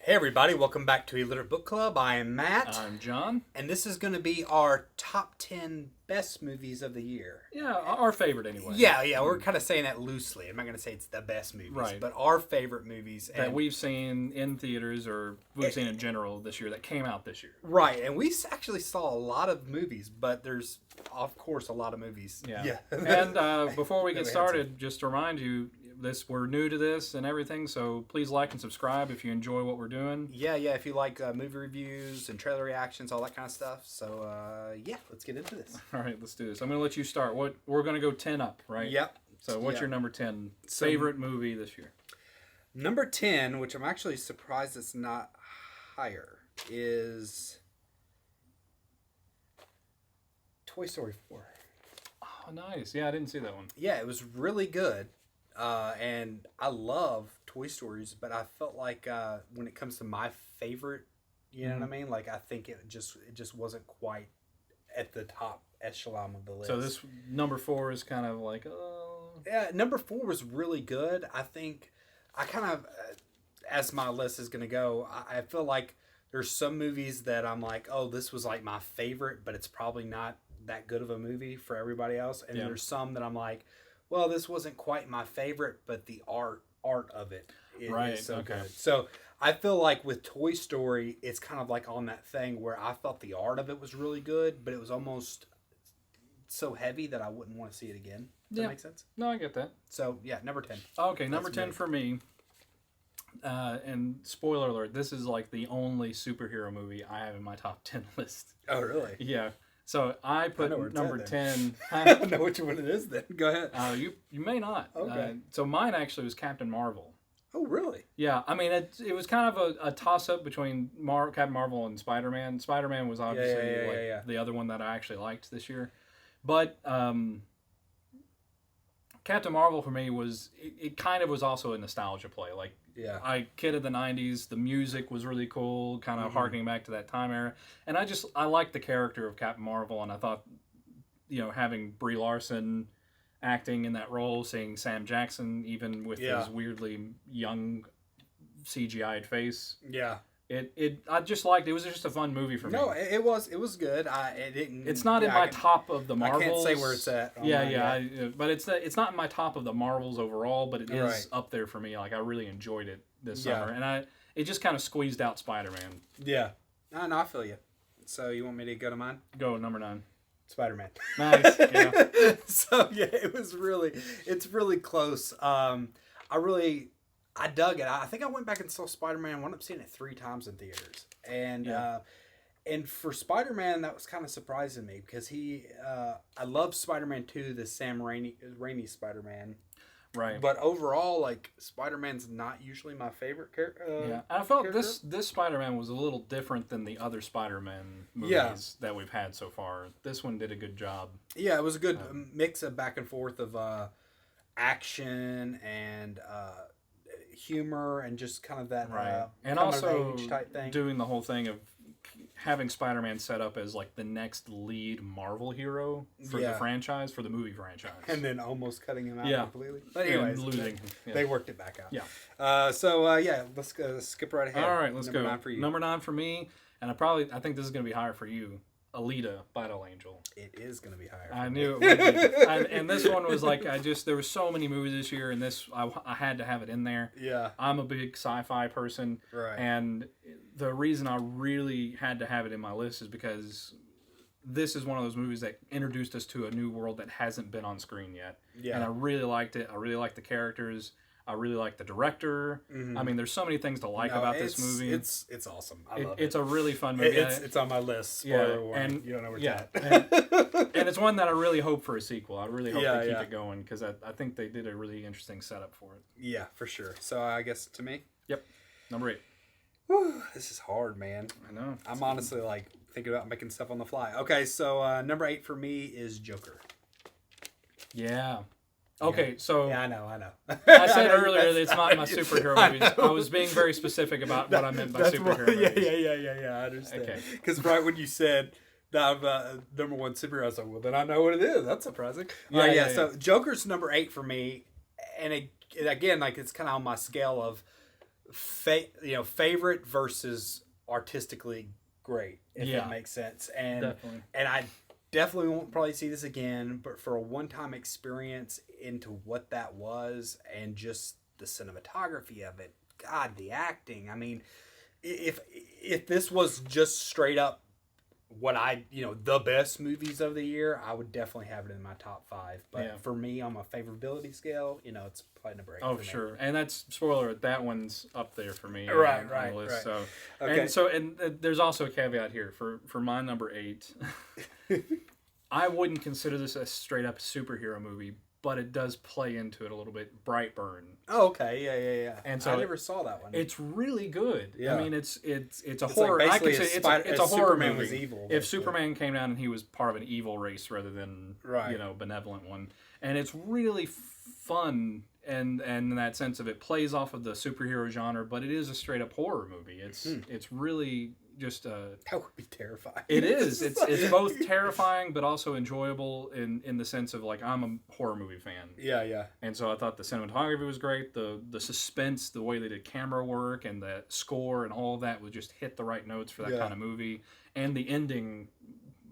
Hey everybody, welcome back to Illiterate Book Club. I am Matt. I'm John. And this is going to be our top 10 best movies of the year. Yeah, our favorite anyway. Yeah, we're kind of saying that loosely. I'm not going to say it's the best movies, Right. but our favorite movies. That we've seen in theaters or we've seen in general this year that came out this year. Right, and we actually saw a lot of movies, but there's, of course, a lot of movies. Yeah. And before we get started, just to remind you, we're new to this and everything, so please like and subscribe if you enjoy what we're doing. Yeah, if you like movie reviews and trailer reactions, all that kind of stuff. So, let's get into this. All right, let's do this. I'm going to let you start. We're going to go 10 up, right? Yep. So what's your number 10 favorite movie this year? Number 10, which I'm actually surprised it's not higher, is Toy Story 4. Oh, nice. Yeah, I didn't see that one. Yeah, it was really good. And I love Toy Stories, but I felt like when it comes to my favorite, you know what I mean? Like, I think it just wasn't quite at the top echelon of the list. So this number 4 is kind of like, Yeah, number 4 was really good. I think I kind of, as my list is going to go, I feel like there's some movies that I'm like, oh, this was like my favorite, but it's probably not that good of a movie for everybody else. And there's some that I'm like, well, this wasn't quite my favorite, but the art of it is so good. So I feel like with Toy Story, it's kind of like on that thing where I felt the art of it was really good, but it was almost so heavy that I wouldn't want to see it again. Does that make sense? No, I get that. So, yeah, number 10. Okay, number 10 for me. And spoiler alert, this is like the only superhero movie I have in my top 10 list. Oh, really? Yeah. So I put number 10. I don't know which one it is then. Go ahead. You may not. Okay. So mine actually was Captain Marvel. Oh, really? Yeah. I mean, it was kind of a toss-up between Captain Marvel and Spider-Man. Spider-Man was obviously the other one that I actually liked this year. But Captain Marvel for me was, it kind of was also a nostalgia play. Like, I kid of the 90s, the music was really cool, kind of harkening back to that time era. And I liked the character of Captain Marvel, and I thought, having Brie Larson acting in that role, seeing Sam Jackson, even with his weirdly young CGI'd face. Yeah. I just liked it. It was just a fun movie for me. No, it was good. It's not in my top of the Marvels. I can't say where it's at. But it's not in my top of the Marvels overall. But it is up there for me. Like, I really enjoyed it this summer, and it just kind of squeezed out Spider-Man. Yeah, no, I feel you. So you want me to go to mine? Go number 9. Spider-Man. Nice. Yeah. So it's really close. I dug it. I think I went back and saw Spider-Man. I wound up seeing it 3 times in theaters. And for Spider-Man, that was kind of surprising me because I love Spider-Man 2, the Sam Raimi Spider-Man. Right. But overall, like, Spider-Man's not usually my favorite character. I felt this Spider-Man was a little different than the other Spider-Man movies that we've had so far. This one did a good job. Yeah, it was a good mix of back and forth of action and humor and just kind of that and also type thing. Doing the whole thing of having Spider-Man set up as like the next lead Marvel hero for the franchise, for the movie franchise, and then almost cutting him out completely. But anyways, losing. They worked it back out. Yeah. Let's skip right ahead. All right, let's go. Number 9 for you. Number 9 for me, and I think this is going to be higher for you. Alita, Battle Angel. It is going to be higher. I knew it would be. And this one was like, there were so many movies this year, and I had to have it in there. Yeah. I'm a big sci-fi person. Right. And the reason I really had to have it in my list is because this is one of those movies that introduced us to a new world that hasn't been on screen yet. Yeah. And I really liked it. I really liked the characters. I really like the director. I mean, there's so many things to like about this movie. It's awesome. I love it. It's a really fun movie. It's on my list. Spoiler warning. And you don't know where it's at. And it's one that I really hope for a sequel. I really hope they keep it going because I think they did a really interesting setup for it. Yeah, for sure. So I guess to me? Yep. Number 8. Whew, this is hard, man. I know. I'm honestly like thinking about making stuff on the fly. Okay, so number 8 for me is Joker. Yeah. Okay, so... Yeah, I know. I said earlier it's not my superhero movies. I was being very specific about what I meant by superhero movies. Yeah, I understand. Okay. Because right when you said number 1 superhero, I was like, well, then I know what it is. That's surprising. So Joker's number 8 for me. And again, like, it's kind of on my scale of favorite versus artistically great, if Yeah. that makes sense. And Definitely. and I definitely won't probably see this again, but for a one-time experience into what that was and just the cinematography of it, God, the acting. I mean, if this was just straight up what the best movies of the year, I would definitely have it in my top 5. But for me, on my favorability scale, it's probably number 8. Oh, sure. And that's spoiler. That one's up there for me. Right. On the list. Right. So, Okay. and there's also a caveat here for my number 8. I wouldn't consider this a straight up superhero movie, but it does play into it a little bit. Brightburn. Oh, okay. Yeah. And so I never saw that one. It's really good. Yeah. I mean, it's a It's horror. like I basically could say it's a horror Superman movie. was evil. If Superman came down and he was part of an evil race rather than Right. benevolent one, and it's really fun. And in that sense of it plays off of the superhero genre, but it is a straight up horror movie. It's really just that would be terrifying. It is. It's both terrifying but also enjoyable in the sense of like I'm a horror movie fan. Yeah. And so I thought the cinematography was great, the suspense, the way they did camera work, and the score and all of that would just hit the right notes for that kind of movie. And the ending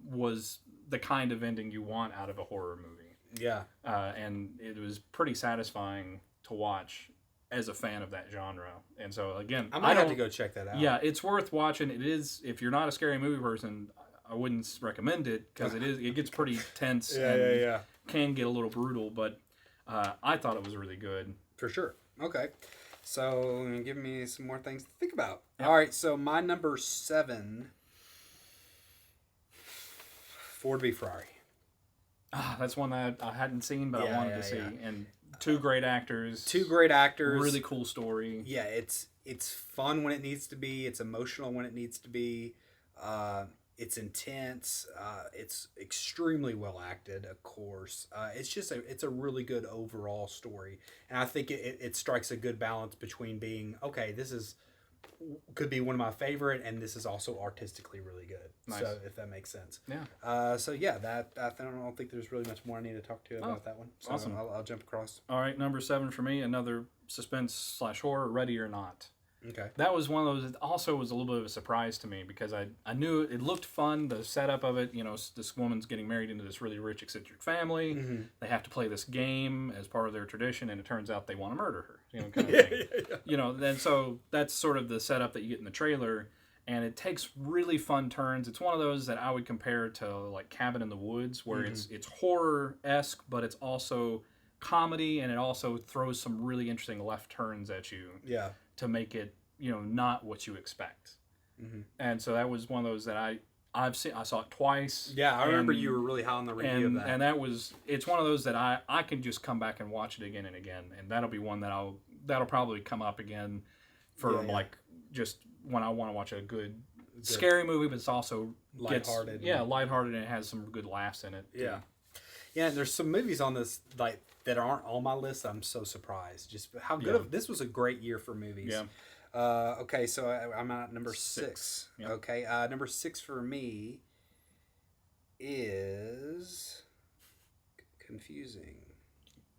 was the kind of ending you want out of a horror movie. Yeah. And it was pretty satisfying to watch as a fan of that genre. And so again, I might have to go check that out. Yeah, it's worth watching. It is, if you're not a scary movie person, I wouldn't recommend it because it gets pretty tense and can get a little brutal, but I thought it was really good. For sure. Okay. So give me some more things to think about. Yep. All right, so my number 7, Ford v Ferrari. That's one that I hadn't seen, but I wanted to see. And two great actors. Really cool story. Yeah, it's fun when it needs to be. It's emotional when it needs to be. It's intense. It's extremely well acted, of course. It's a really good overall story, and I think it strikes a good balance between being could be one of my favorite, and this is also artistically really good. Nice. So if that makes sense. Yeah. So yeah, that I don't think there's really much more I need to talk to you about that one. So awesome. I'll jump across. All right, number 7 for me, another suspense/horror, Ready or Not. Okay. That was one of those. It also was a little bit of a surprise to me because I knew it looked fun. The setup of it, this woman's getting married into this really rich, eccentric family. Mm-hmm. They have to play this game as part of their tradition, and it turns out they want to murder her. Kind of thing. And so that's sort of the setup that you get in the trailer, and it takes really fun turns. It's one of those that I would compare to like Cabin in the Woods, where it's horror-esque, but it's also comedy, and it also throws some really interesting left turns at you. Yeah. To make it, not what you expect. Mm-hmm. And so that was one of those that I saw it twice. Yeah, I remember you were really high on the review of that. And it's one of those that I can just come back and watch it again and again, and that'll be one that'll probably come up again for like just when I want to watch a good scary movie, but it's also lighthearted. Lighthearted, and it has some good laughs in it. Yeah. Yeah, and there's some movies on this that aren't on my list. I'm so surprised. Just how good this was a great year for movies. Yeah. Okay, so I'm at number 6. Yep. Okay, number 6 for me is confusing.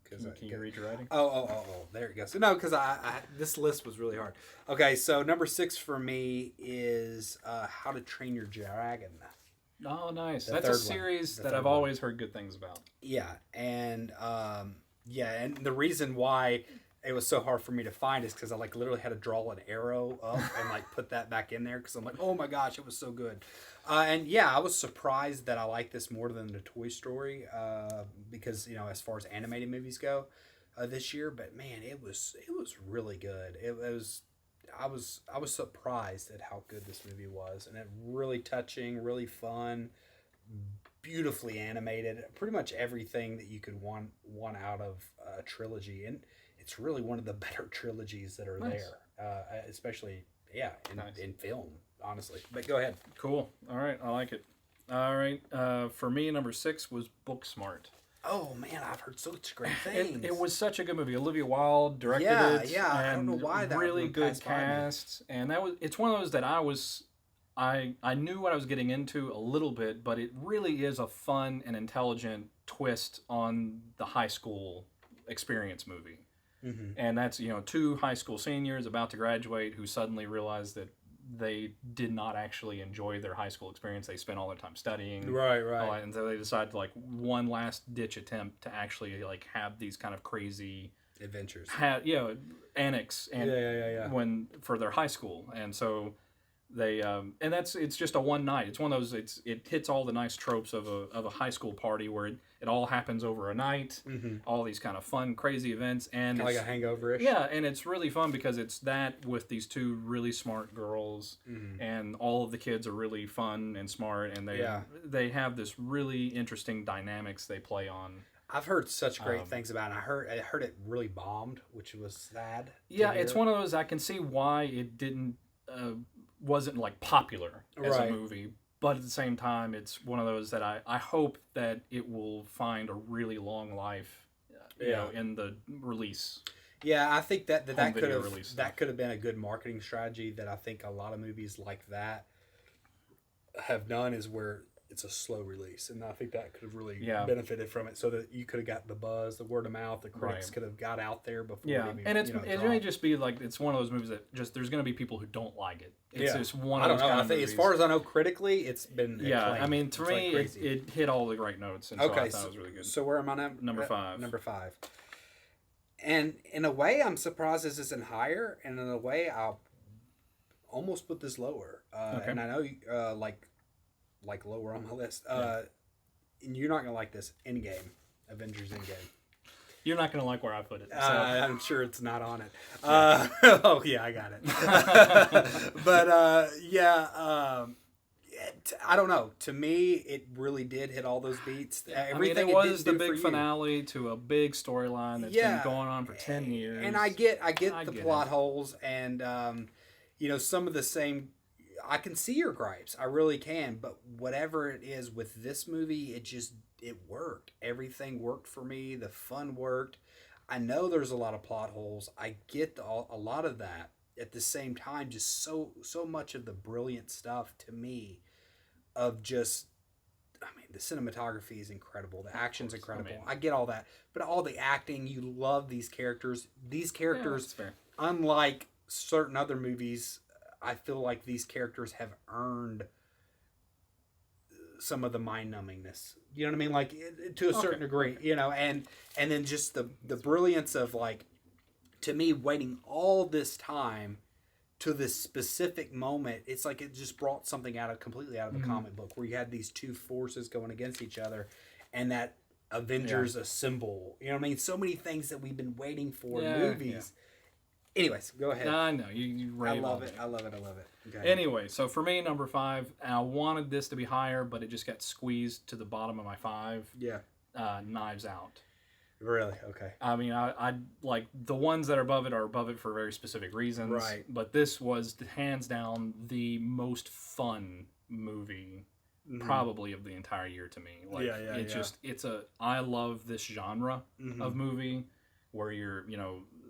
Can you read your writing? Oh, there it goes. No, because this list was really hard. Okay, so number 6 for me is How to Train Your Dragon. Oh, nice. That's a series that I've always heard good things about. Yeah, and and the reason why it was so hard for me to find is because I literally had to draw an arrow up and put that back in there because I'm like, oh my gosh, it was so good. And I was surprised that I liked this more than the Toy Story because as far as animated movies go this year, but man, it was really good. I was surprised at how good this movie was, and it really touching, really fun, beautifully animated, pretty much everything that you could want out of a trilogy, and it's really one of the better trilogies that are there, especially in film, honestly. But go ahead. Cool. All right, I like it. All right, for me, number 6 was Booksmart. Oh man, I've heard such great things. It was such a good movie. Olivia Wilde directed it. Yeah. I don't know why that really good cast, and it's one of those that I knew what I was getting into a little bit, but it really is a fun and intelligent twist on the high school experience movie. And that's, two high school seniors about to graduate who suddenly realize that they did not actually enjoy their high school experience. They spent all their time studying. Right. And so they decide to, like, one last ditch attempt to actually, like, have these kind of crazy adventures. Annex and when for their high school. And so they and it's just a one night. It's one of those, it hits all the nice tropes of a high school party where it all happens over a night. All these kind of fun, crazy events, and kind of like a hangover-ish. Yeah, and it's really fun because it's that with these two really smart girls, and all of the kids are really fun and smart, and they have this really interesting dynamics they play on. I've heard such great things about it. I heard it really bombed, which was sad. Yeah, it's one of those, I can see why it wasn't like popular as a movie, but at the same time, it's one of those that I hope that it will find a really long life, in the release. Yeah, I think that could have been a good marketing strategy that I think a lot of movies like that have done, is where it's a slow release, and I think that could have really benefited from it, so that you could have got the buzz, the word of mouth, the critics could have got out there before. And it may just be like, it's one of those movies that just, there's going to be people who don't like it. It's just one of those kind of movies. As far as I know, critically, it's been acclaimed. I mean, to me, it hit all the right notes, and so I thought it was really good. So where am I now? Number 5. Number 5. And in a way, I'm surprised this isn't higher, and in a way, I'll almost put this lower. And I know, like lower on my list. And you're not gonna like this. Avengers Endgame. You're not gonna like where I put it. So. I'm sure it's not on it. Oh yeah, I got it. But I don't know. To me, it really did hit all those beats. Everything it was the big finale to a big storyline that's been going on for 10 years. And I get the plot holes, and some of the same. I can see your gripes. I really can. But whatever it is with this movie, it worked. Everything worked for me. The fun worked. I know there's a lot of plot holes. I get a lot of that. At the same time, just so much of the brilliant stuff to me of just, the cinematography is incredible. The action's incredible. I get all that. But all the acting, you love these characters. These characters, unlike certain other movies, I feel like these characters have earned some of the mind-numbingness. You know what I mean? Like, to a certain degree, and then just the brilliance of, like, to me, waiting all this time to this specific moment, it's like it just brought something completely out of a comic book, where you had these two forces going against each other, and that Avengers assemble. You know what I mean? So many things that we've been waiting for in movies. Yeah. Anyways, go ahead. I know. You I love it. Okay. Anyway, so for me, number 5, I wanted this to be higher, but it just got squeezed to the bottom of my 5. Yeah. Knives Out. Really? Okay. I mean, I like, the ones that are above it for very specific reasons. Right. But this was hands down the most fun movie probably of the entire year to me. Like, I love this genre of movie where you're,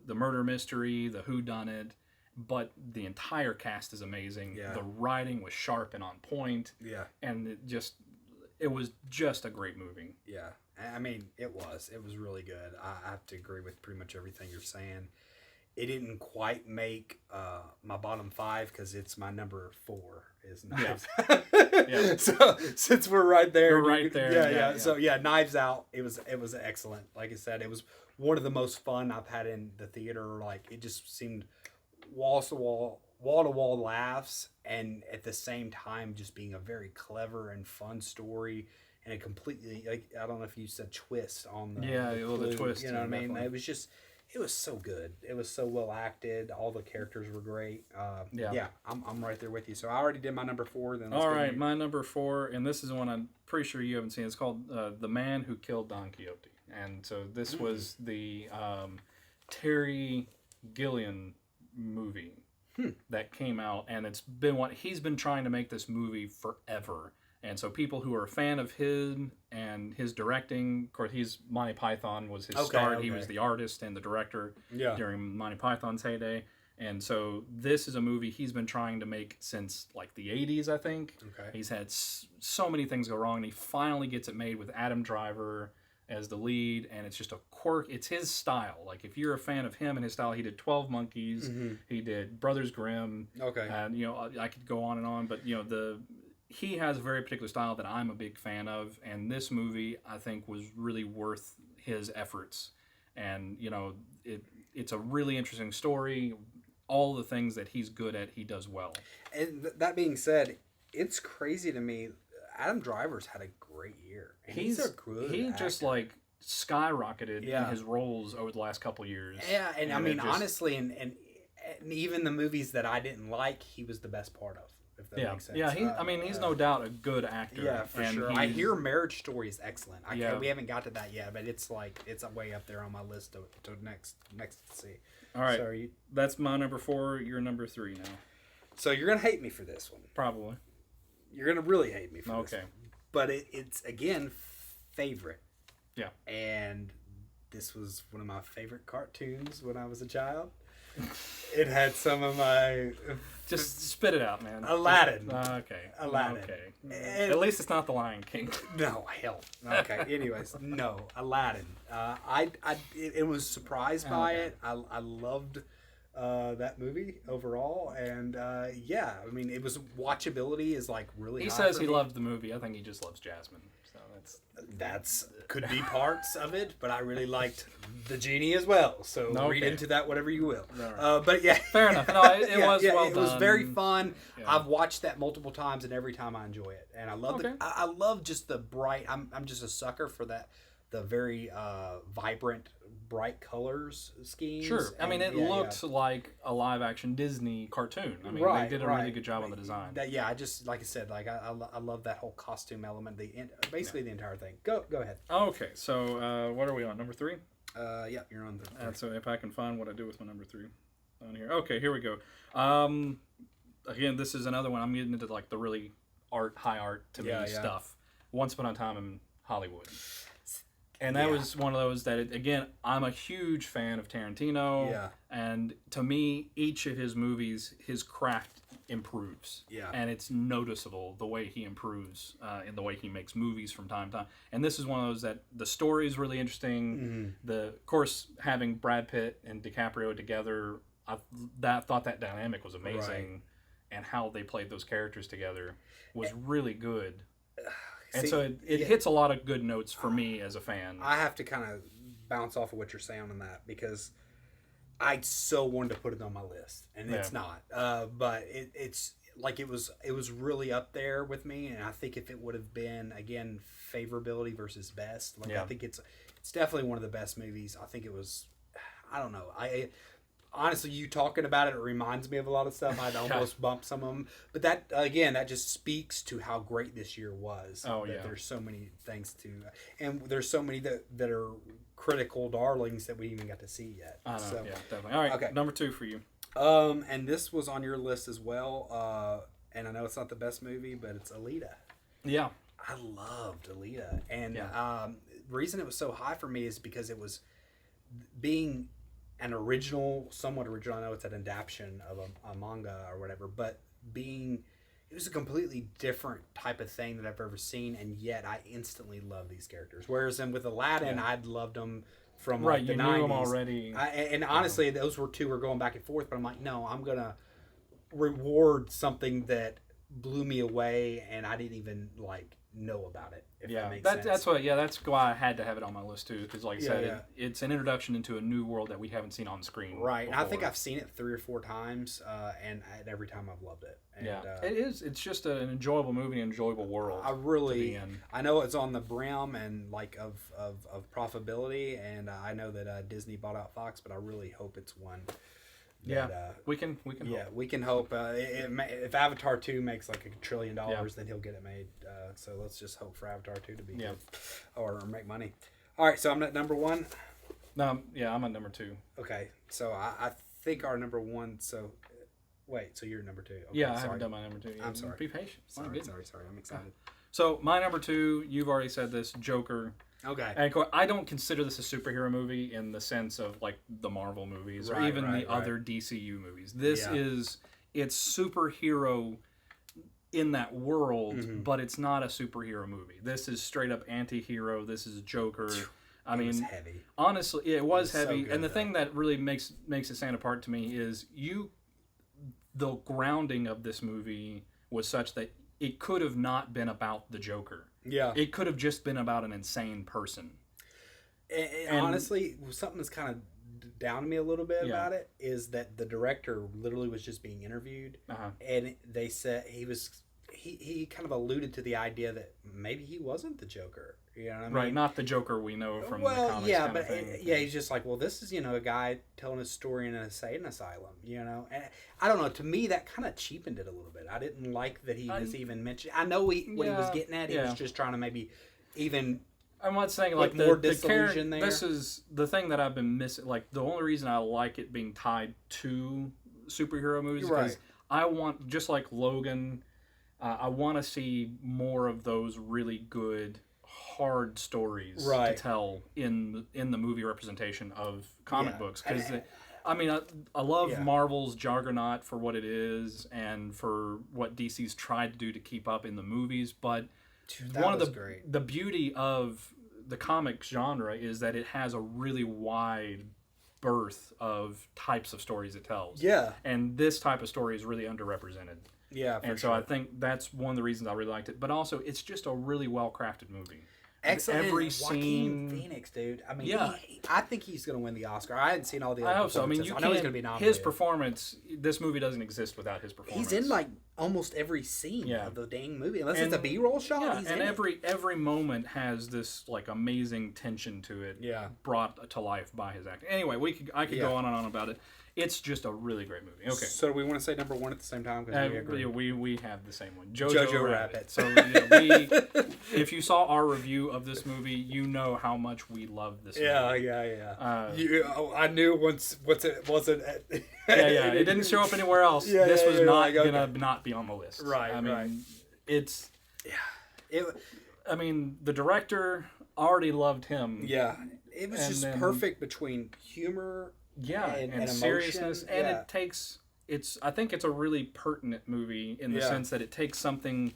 the murder mystery, the whodunit, but the entire cast is amazing. Yeah. The writing was sharp and on point. Yeah. And it was just a great movie. Yeah. I mean, it was really good. I have to agree with pretty much everything you're saying. It didn't quite make my bottom 5 because it's my number 4 is Knives. Yeah. So since we're right there, Yeah. So Knives Out. It was excellent. Like I said, it was one of the most fun I've had in the theater. Like, it just seemed wall to wall laughs, and at the same time just being a very clever and fun story, and a completely, like, I don't know if you said twist on the the twist. You know what I mean? Definitely. It was so good. It was so well acted. All the characters were great. I'm right there with you. So I already did my number 4. Then all right, my number 4, and this is one I'm pretty sure you haven't seen. It's called The Man Who Killed Don Quixote. And so this was the Terry Gilliam movie that came out, and it's been he's been trying to make this movie forever. And so people who are a fan of him and his directing, of course, Monty Python was his start. Okay. He was the artist and the director during Monty Python's heyday. And so this is a movie he's been trying to make since like the 80s, I think. Okay. He's had so many things go wrong, and he finally gets it made with Adam Driver, as the lead, and it's just a quirk. It's his style. Like, if you're a fan of him and his style, he did 12 Monkeys, he did Brothers Grimm, and I could go on and on, but he has a very particular style that I'm a big fan of, and this movie I think was really worth his efforts. And it's a really interesting story. All the things that he's good at, he does well. And that being said, it's crazy to me. Adam Driver's had a great year. And he's a good actor. Just like skyrocketed in his roles over the last couple years. Yeah, and I mean, honestly, and even the movies that I didn't like, he was the best part of. If that makes sense. Yeah, he's no doubt a good actor. Yeah, for sure. I hear Marriage Story is excellent. We haven't got to that yet, but it's way up there on my list to next to see. All right, that's my number 4. You're number 3 now. So you're gonna hate me for this one. Probably. You're gonna really hate me for this. Okay. But it's again favorite. Yeah. And this was one of my favorite cartoons when I was a child. It had some of my... Just spit it out, man. Aladdin. Okay. Aladdin. Okay. At least it's not the Lion King. No, hell. Okay. Anyways, no, Aladdin. It was surprised by it. I loved that movie overall, and it was watchability is like really. He high says for he me. loved the movie. I think he just loves Jasmine. So that's could be parts of it, but I really liked the genie as well. So read into that whatever you will. Right. But yeah, fair enough. No, it was well it done. was very fun. Yeah. I've watched that multiple times, and every time I enjoy it. And I love I love just the bright. I'm just a sucker for that. The very vibrant, bright colors schemes. Sure. I mean, it looked like a live-action Disney cartoon. I mean, they did a really good job on the design. I just, like I said, I love that whole costume element, basically the entire thing. Go ahead. Okay, so what are we on, number 3? Yeah, you're on the... So if I can find what I do with my number 3 on here. Okay, here we go. Again, this is another one. I'm getting into like the really high art to me stuff. Once Upon a Time in Hollywood. And that was one of those that, again, I'm a huge fan of Tarantino. Yeah. And to me, each of his movies, his craft improves. Yeah. And it's noticeable the way he improves in the way he makes movies from time to time. And this is one of those that the story is really interesting. Mm-hmm. Of course, having Brad Pitt and DiCaprio together, I thought that dynamic was amazing. Right. And how they played those characters together was really good. And so it hits a lot of good notes for me as a fan. I have to kind of bounce off of what you're saying on that because I so wanted to put it on my list, and it's not. But it's like it was really up there with me, and I think if it would have been again favorability versus best, I think it's definitely one of the best movies. I think it was. I don't know. Honestly, you talking about it reminds me of a lot of stuff. I'd almost bump some of them. But that just speaks to how great this year was. Oh, that there's so many things to... And there's so many that are critical darlings that we even got to see yet. I know, yeah, definitely. All right, number 2 for you. And this was on your list as well. And I know it's not the best movie, but it's Alita. Yeah. I loved Alita. And the reason it was so high for me is because it was being... somewhat original. I know it's an adaptation of a manga or whatever, but it was a completely different type of thing that I've ever seen, and yet I instantly love these characters. Whereas with Aladdin, I'd loved them from the 90s. You knew them already. And honestly, those two were going back and forth, but I'm like, no, I'm going to reward something that blew me away and I didn't even know about it. If that makes sense. That's why I had to have it on my list too, because like I said, it's an introduction into a new world that we haven't seen on screen. Right, before. and I think I've seen it 3 or 4 times, and every time I've loved it. And, it is. It's just an enjoyable movie, an enjoyable world. I know it's on the brim and of profitability, and I know that Disney bought out Fox, but I really hope it's one. We can hope. We can hope. If Avatar 2 makes $1 trillion, then he'll get it made. So let's just hope for Avatar 2 to be good or make money. All right, so I'm at number 1. No, I'm at number 2. Okay, so I think our number 1. So wait, so you're number 2? Okay, I haven't done my number 2 yet. I'm sorry. Be patient. Sorry. I'm excited. So my number 2, you've already said this, Joker. Okay. And I don't consider this a superhero movie in the sense of the Marvel movies or even the other DCU movies. This is, it's superhero in that world, but it's not a superhero movie. This is straight up anti-hero. This is Joker. I mean, was heavy. Honestly, it was heavy. So good, and the thing that really makes it stand apart to me is the grounding of this movie was such that it could have not been about the Joker. Yeah. It could have just been about an insane person. And honestly, something that's kind of down to me a little bit about it is that the director literally was just being interviewed, and they said he kind of alluded to the idea that maybe he wasn't the Joker. You know what I mean? Right, not the Joker we know from the comics. Yeah, but he's just like, well, this is a guy telling a story in an insane asylum. And I don't know. To me, that kind of cheapened it a little bit. I didn't like that he was even mentioned. I know what he was getting at. He was just trying to maybe even. I'm not saying like more disillusion there. This is the thing that I've been missing. Like the only reason I like it being tied to superhero movies is I want, just like Logan, I want to see more of those really good hard stories to tell in the movie representation of comic books, because I love Marvel's Juggernaut for what it is and for what DC's tried to do to keep up in the movies, but one of the beauty of the comics genre is that it has a really wide berth of types of stories it tells. Yeah. And this type of story is really underrepresented. Yeah, for sure. So I think that's one of the reasons I really liked it. But also, it's just a really well-crafted movie. Excellent. Every scene. Joaquin Phoenix, dude. I mean, I think he's going to win the Oscar. I hadn't seen all the other performances. I hope so. I mean, I know he's going to be nominated. His performance, this movie doesn't exist without his performance. He's in like almost every scene of the dang movie, unless it's a B-roll shot. Yeah, he's every moment has this like amazing tension to it, brought to life by his acting. Anyway, I could go on and on about it. It's just a really great movie. Okay. So do we want to say number one at the same time? We agree. We have the same one. Jojo Rabbit. So if you saw our review of this movie, you know how much we love this movie. Yeah. I knew once it wasn't. It didn't show up anywhere else. This was not gonna not be on the list. Right. I mean, it's. Yeah. I mean, the director already loved him. Yeah. It was just perfect between humor. And seriousness, and I think it's a really pertinent movie in the sense that it takes something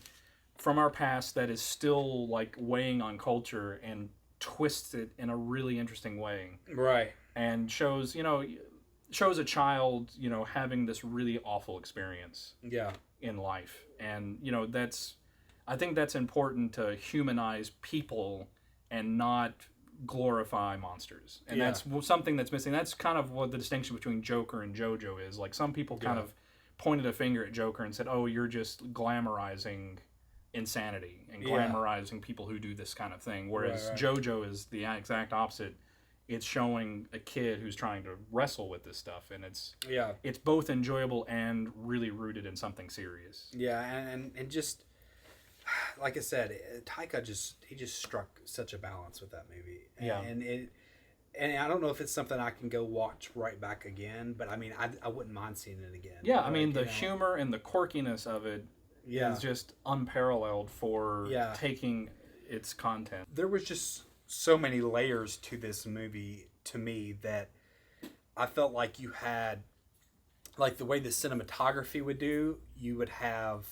from our past that is still like weighing on culture and twists it in a really interesting way. Right. And shows a child, having this really awful experience in life. And, I think that's important to humanize people and not glorify monsters, and that's something that's missing. That's kind of what the distinction between Joker and JoJo is. Like, some people kind of pointed a finger at Joker and said, oh, you're just glamorizing insanity and glamorizing people who do this kind of thing, whereas JoJo is the exact opposite. It's showing a kid who's trying to wrestle with this stuff, and it's both enjoyable and really rooted in something serious. And just like I said, Taika just struck such a balance with that movie. And I don't know if it's something I can go watch right back again, but I mean, I wouldn't mind seeing it again. Yeah, I mean, the humor and the quirkiness of it is just unparalleled for taking its content. There was just so many layers to this movie to me that I felt like you had, like the way the cinematography would do, you would have,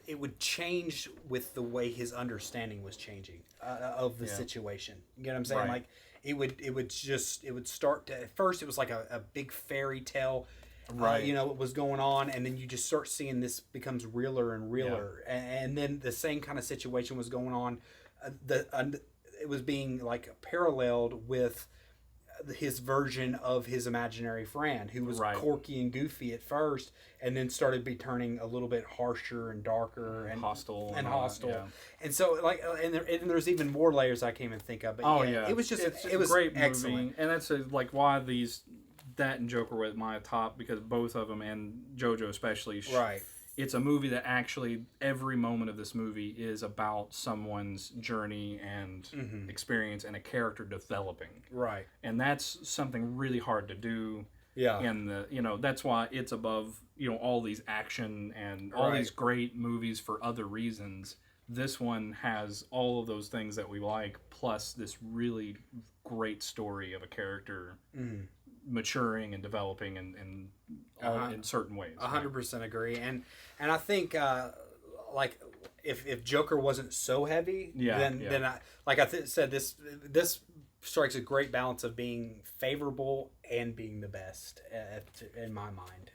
it would change with the way his understanding was changing of the situation. You know what I'm saying? Right. Like it would start to, at first it was like a big fairy tale, what was going on, and then you just start seeing this becomes realer and realer, and then the same kind of situation was going on. It was being like paralleled with his version of his imaginary friend, who was quirky and goofy at first, and then started be turning a little bit harsher and darker and hostile. And so and there's even more layers I can't even think of. But it was just it was great excellent movie. And that's like why that and Joker were at my top, because both of them, and JoJo especially, it's a movie that actually every moment of this movie is about someone's journey and experience and a character developing. Right. And that's something really hard to do. Yeah. And that's why it's above, all these action and all these great movies for other reasons. This one has all of those things that we like, plus this really great story of a character maturing and developing and in certain ways. 100% agree, and I think like if Joker wasn't so heavy, then I, like I said, this strikes a great balance of being favorable and being the best in my mind.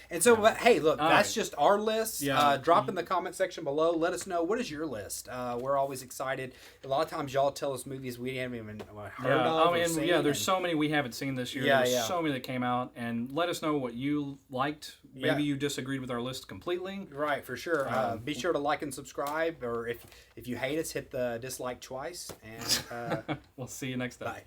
And so, but, hey, look, that's just our list. Drop in the comment section below. Let us know, what is your list? We're always excited. A lot of times y'all tell us movies we haven't even heard of. I mean, there's so many we haven't seen this year. There's so many that came out, and let us know what you liked. Maybe you disagreed with our list completely. Right, for sure. Be sure to like and subscribe, or if you hate us, hit the dislike twice. And we'll see you next time. Bye.